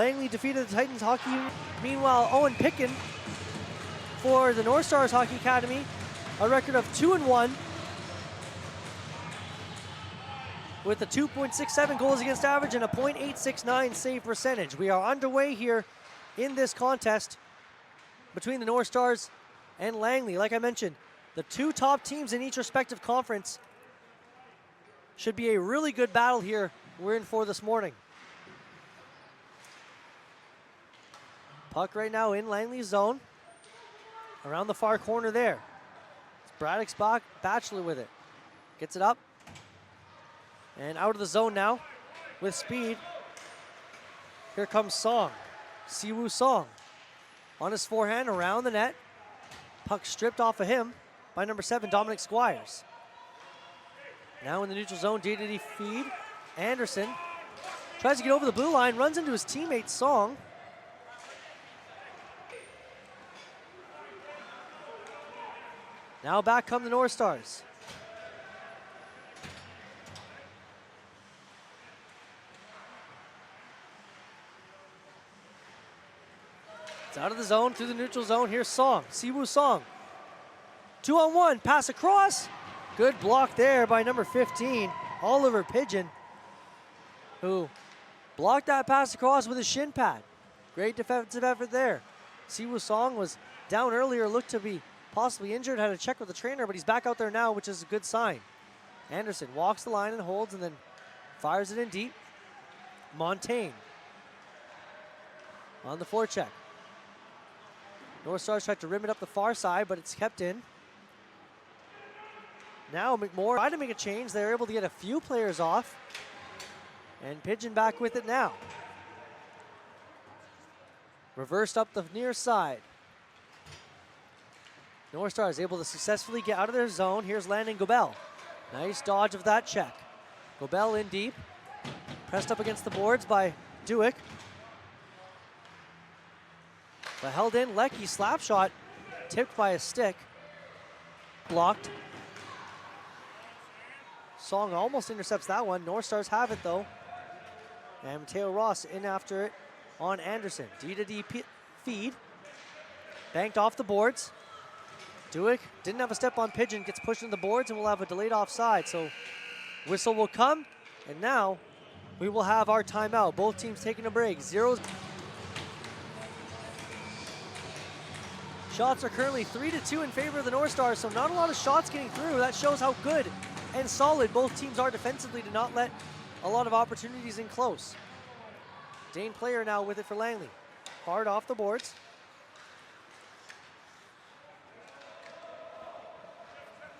Langley defeated the Titans Hockey Union. Meanwhile, Owen Picken for the Northstars Hockey Academy, a record of 2-1 with a 2.67 goals against average and a .869 save percentage. We are underway here in this contest between the Northstars and Langley. Like I mentioned, the two top teams in each respective conference. Should be a really good battle here we're in for this morning. Puck right now in Langley's zone. Around the far corner there. It's Braddock's Bachelor with it. Gets it up. And out of the zone now with speed. Here comes Song. Siwoo Song. On his forehand around the net. Puck stripped off of him by number 7, Dominic Squires. Now in the neutral zone, D-to-D feed. Anderson tries to get over the blue line, runs into his teammate Song. Now back come the Northstars. It's out of the zone, through the neutral zone. Here's Song, Siwoo Song. 2-on-1, pass across. Good block there by number 15, Oliver Pigeon, who blocked that pass across with his shin pad. Great defensive effort there. Siwoo Song was down earlier, looked to be possibly injured, had to check with the trainer, but he's back out there now, which is a good sign. Anderson walks the line and holds and then fires it in deep. Montaigne on the forecheck. Northstars tried to rim it up the far side, but it's kept in. Now McMorran tried to make a change. They're able to get a few players off. And Pigeon back with it now. Reversed up the near side. Northstars able to successfully get out of their zone. Here's Landon Gobel. Nice dodge of that check. Gobel in deep. Pressed up against the boards by Dewick. But held in, Leckie slap shot. Tipped by a stick. Blocked. Song almost intercepts that one. Northstars have it though. And Mateo Ross in after it on Anderson. D-to-D feed. Banked off the boards. Dewick didn't have a step on Pigeon. Gets pushed into the boards and we'll have a delayed offside. So whistle will come. And now we will have our timeout. Both teams taking a break. Zeros. Shots are currently 3-2 in favor of the Northstars. So not a lot of shots getting through. That shows how good and solid both teams are defensively to not let a lot of opportunities in close. Dane Player now with it for Langley. Hard off the boards.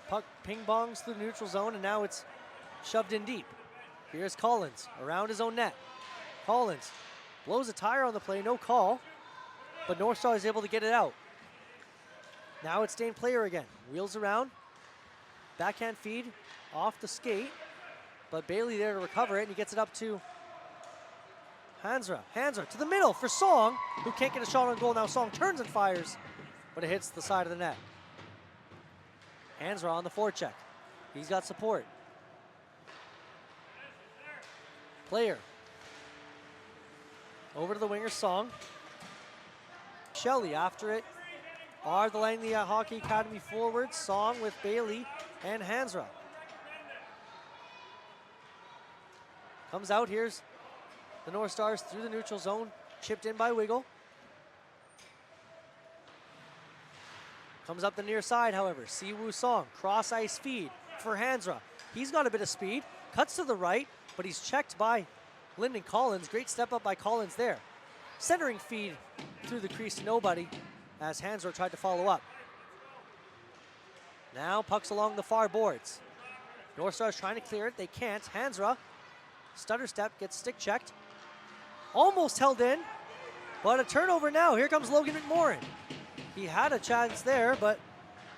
Puck ping-bongs through the neutral zone, and now it's shoved in deep. Here's Collins around his own net. Collins blows a tire on the play, no call, but Northstar is able to get it out. Now it's Dane Player again. Wheels around. Backhand feed off the skate, but Bailey there to recover it, and he gets it up to Hansra. Hansra to the middle for Song, who can't get a shot on goal. Now Song turns and fires, but it hits the side of the net. Hansra on the forecheck. He's got support. Player. Over to the winger, Song. Shelley after it are the Langley Hockey Academy forwards, Song with Bailey and Hansra. Comes out, here's the Northstars through the neutral zone, chipped in by Wiggle. Comes up the near side, however. Siwoo Song, cross ice feed for Hansra. He's got a bit of speed, cuts to the right, but he's checked by Lyndon Collins. Great step up by Collins there. Centering feed through the crease to nobody as Hansra tried to follow up. Now pucks along the far boards. Northstars trying to clear it, they can't. Hansra, stutter step, gets stick checked. Almost held in, but a turnover now. Here comes Logan McMorran. He had a chance there, but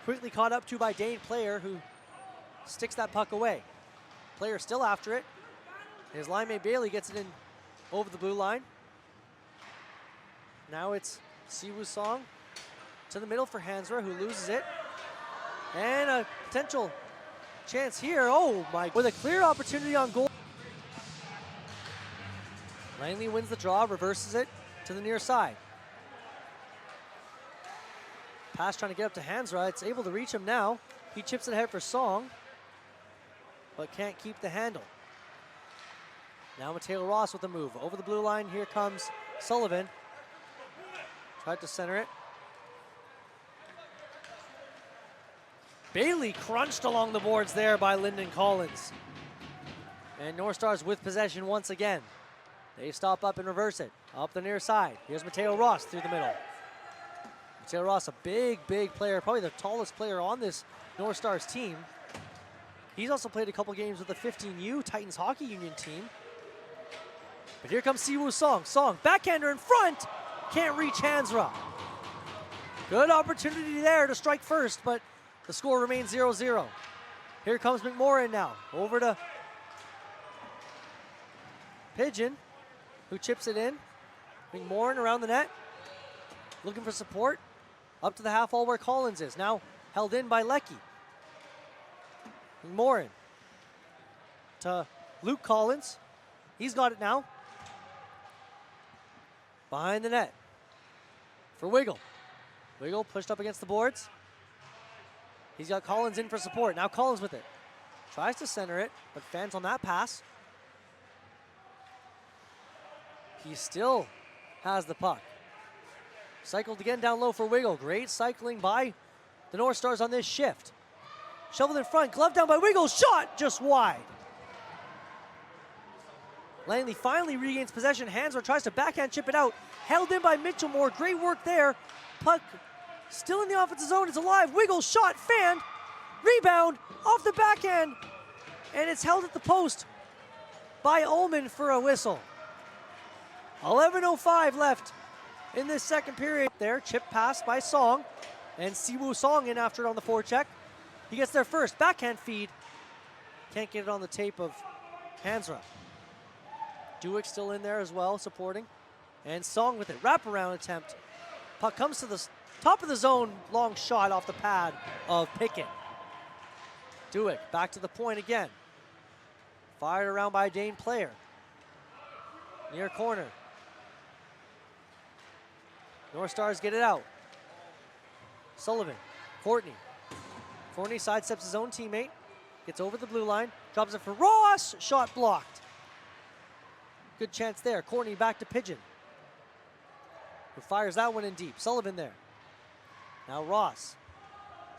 quickly caught up to by Dane Player, who sticks that puck away. Player still after it. His line mate Bailey gets it in over the blue line. Now it's Siwoo Song to the middle for Hansra, who loses it. And a potential chance here. Oh my, with a clear opportunity on goal. Langley wins the draw, reverses it to the near side. Pass trying to get up to Hansra. It's able to reach him now. He chips it ahead for Song, but can't keep the handle. Now Mateo Ross with the move. Over the blue line, here comes Sullivan. Tried to center it. Bailey crunched along the boards there by Lyndon Collins. And Northstars with possession once again. They stop up and reverse it. Up the near side. Here's Mateo Ross through the middle. Mateo Ross, a big player, probably the tallest player on this Northstars team. He's also played a couple games with the 15U Titans Hockey Union team. But here comes Siwoo Song. Song, backhander in front. Can't reach Hansra. Good opportunity there to strike first, but the score remains 0-0. Here comes McMorrin now. Over to Pigeon, who chips it in. McMorrin around the net. Looking for support. Up to the half wall where Collins is. Now held in by Leckie. McMorrin to Luke Collins. He's got it now. Behind the net for Wiggle. Wiggle pushed up against the boards. He's got Collins in for support. Now Collins with it. Tries to center it, but fans on that pass. He still has the puck. Cycled again down low for Wiggle. Great cycling by the Northstars on this shift. Shoveled in front, glove down by Wiggle. Shot just wide. Langley finally regains possession. Hansra tries to backhand chip it out. Held in by Mitchell Moore. Great work there. Puck still in the offensive zone. It's alive. Wiggle shot, fanned. Rebound off the backhand. And it's held at the post by Ullman for a whistle. 11:05 left in this second period. There, chip pass by Song. And Siwoo Song in after it on the forecheck. He gets there first. Backhand feed. Can't get it on the tape of Hansra. Duick still in there as well, supporting. And Song with it. Wraparound attempt. Puck comes to the top of the zone. Long shot off the pad of Pickett. Duick back to the point again. Fired around by Dane Player. Near corner. Northstars get it out. Sullivan. Courtney. Courtney sidesteps his own teammate. Gets over the blue line. Drops it for Ross. Shot blocked. Good chance there. Courtney back to Pigeon, who fires that one in deep. Sullivan there. Now Ross.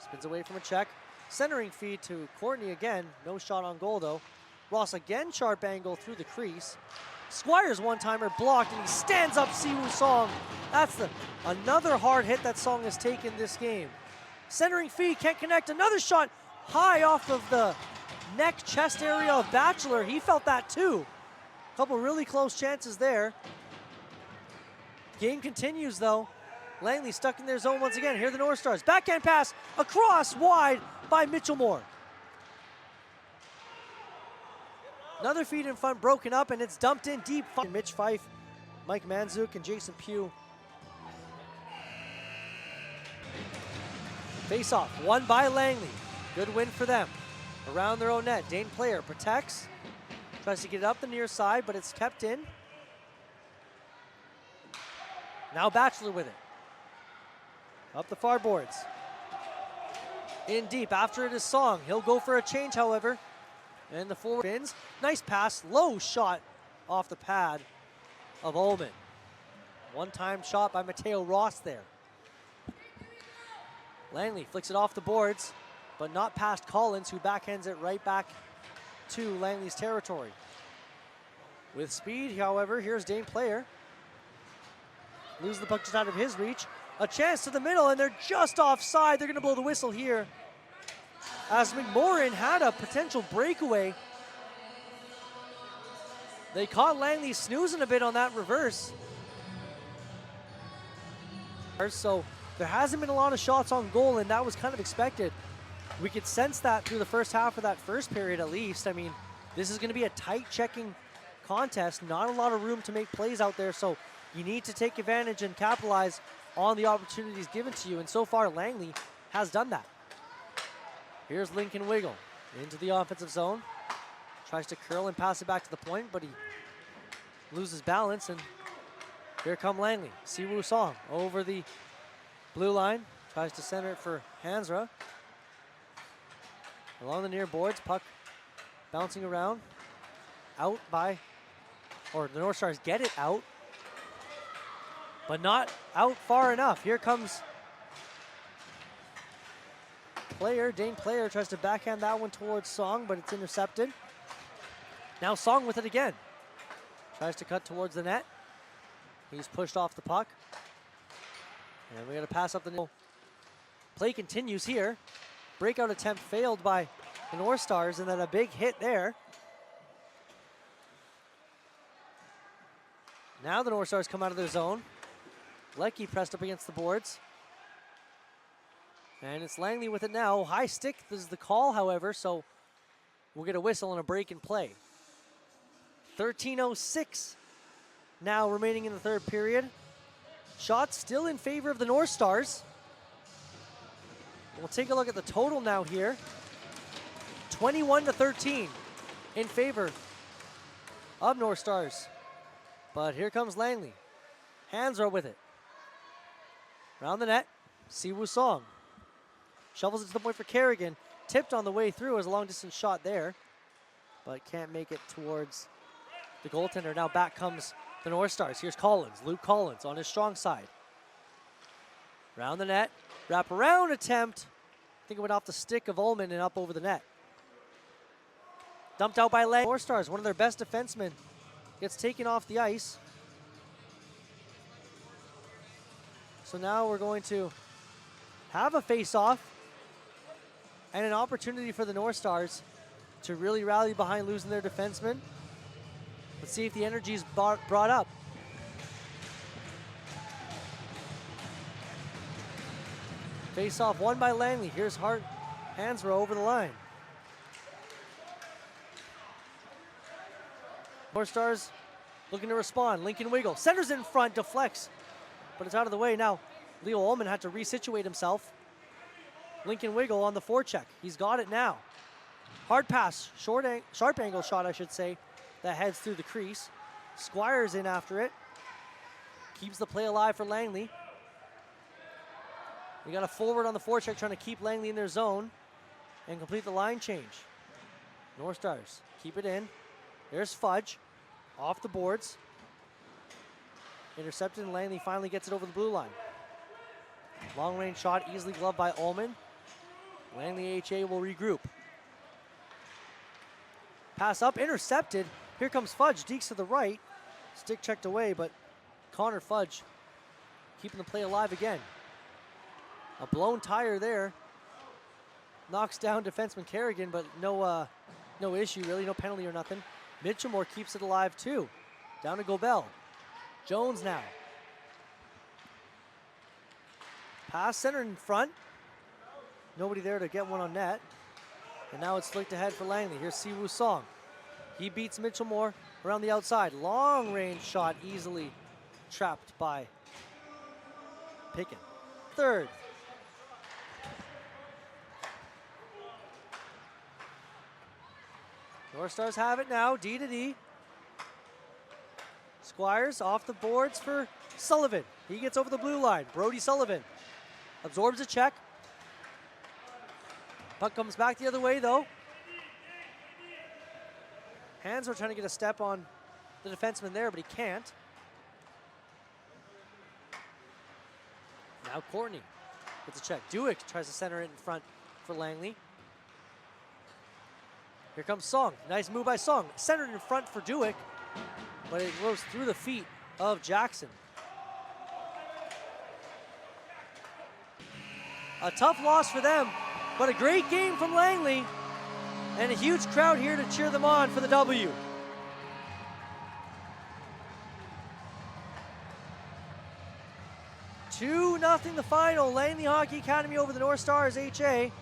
Spins away from a check. Centering feed to Courtney again. No shot on goal though. Ross again sharp angle through the crease. Squire's one-timer blocked, and he stands up Siwoo Song. That's another hard hit that Song has taken this game. Centering feed, can't connect. Another shot high off of the neck, chest area of Batchelor. He felt that too. Couple really close chances there. Game continues though. Langley stuck in their zone once again. Here are the Northstars. Backhand pass across wide by Mitchell Moore. Another feed in front broken up, and it's dumped in deep. Mitch Fife, Mike Manzuk, and Jason Pugh. Face off, won by Langley. Good win for them. Around their own net, Dane Player protects. Tries to get it up the near side, but it's kept in. Now Batchelor with it. Up the far boards. In deep, after it is Song. He'll go for a change, however. And the forward spins. Nice pass, low shot off the pad of Ullman. One-time shot by Mateo Ross there. Langley flicks it off the boards, but not past Collins, who backhands it right back to Langley's territory. With speed, however, here's Dane Player. Loses the puck just out of his reach. A chance to the middle, and they're just offside. They're going to blow the whistle here, as McMorrin had a potential breakaway. They caught Langley snoozing a bit on that reverse. So there hasn't been a lot of shots on goal, and that was kind of expected. We could sense that through the first half of that first period at least. I mean, this is going to be a tight checking contest. Not a lot of room to make plays out there, so you need to take advantage and capitalize on the opportunities given to you, and so far Langley has done that. Here's Lincoln Wiggle into the offensive zone. Tries to curl and pass it back to the point, but he loses balance, and here come Langley. Siwoo Song over the blue line. Tries to center it for Hansra. Along the near boards, puck bouncing around. Out by, or the Northstars get it out, but not out far enough. Here comes Dane Player tries to backhand that one towards Song, but it's intercepted. Now Song with it again. Tries to cut towards the net. He's pushed off the puck. And we got to pass up the net. Play continues here. Breakout attempt failed by the Northstars, and then a big hit there. Now the Northstars come out of their zone. Leckie pressed up against the boards. And it's Langley with it now. High stick is the call, however, so we'll get a whistle and a break in play. 13:06 now remaining in the third period. Shots still in favor of the Northstars. We'll take a look at the total now here. 21-13 in favor of Northstars. But here comes Langley. Hansra with it. Around the net, Siwoo Song. Shovels it to the point for Kerrigan. Tipped on the way through as a long distance shot there, but can't make it towards the goaltender. Now back comes the Northstars. Here's Collins, Luke Collins on his strong side. Around the net, wrap around attempt. I think it went off the stick of Ullman and up over the net. Dumped out by Langley. Northstars, one of their best defensemen, gets taken off the ice. So now we're going to have a face-off and an opportunity for the Northstars to really rally behind losing their defenseman. Let's see if the energy is brought up. Face-off won by Langley. Here's Hansra over the line. Northstars looking to respond. Lincoln Wiggle centers in front, deflects, but it's out of the way. Now Leo Ullman had to resituate himself. Lincoln Wiggle on the forecheck. He's got it now. Hard pass, sharp angle shot, I should say, that heads through the crease. Squires in after it. Keeps the play alive for Langley. We got a forward on the forecheck trying to keep Langley in their zone and complete the line change. Northstars keep it in. There's Fudge off the boards. Intercepted, and Langley finally gets it over the blue line. Long range shot, easily gloved by Ullman. Langley HA will regroup. Pass up, intercepted. Here comes Fudge, dekes to the right. Stick checked away, but Connor Fudge keeping the play alive again. A blown tire there. Knocks down defenseman Kerrigan, but no issue really, no penalty or nothing. Mitchelmore keeps it alive too. Down to Gobel. Jones now. Pass center in front. Nobody there to get one on net. And now it's flicked ahead for Langley. Here's Siwoo Song. He beats Mitchelmore around the outside. Long range shot easily trapped by Picken. Third. Northstars have it now, D to D. Squires off the boards for Sullivan. He gets over the blue line. Brody Sullivan absorbs a check. Puck comes back the other way though. Hands are trying to get a step on the defenseman there, but he can't. Now Courtney gets a check. Dewick tries to center it in front for Langley. Here comes Song. Nice move by Song. Centered in front for Dewick, but it goes through the feet of Jackson. A tough loss for them, but a great game from Langley, and a huge crowd here to cheer them on for the W. Two-0 the final. Langley Hockey Academy over the Northstars HA.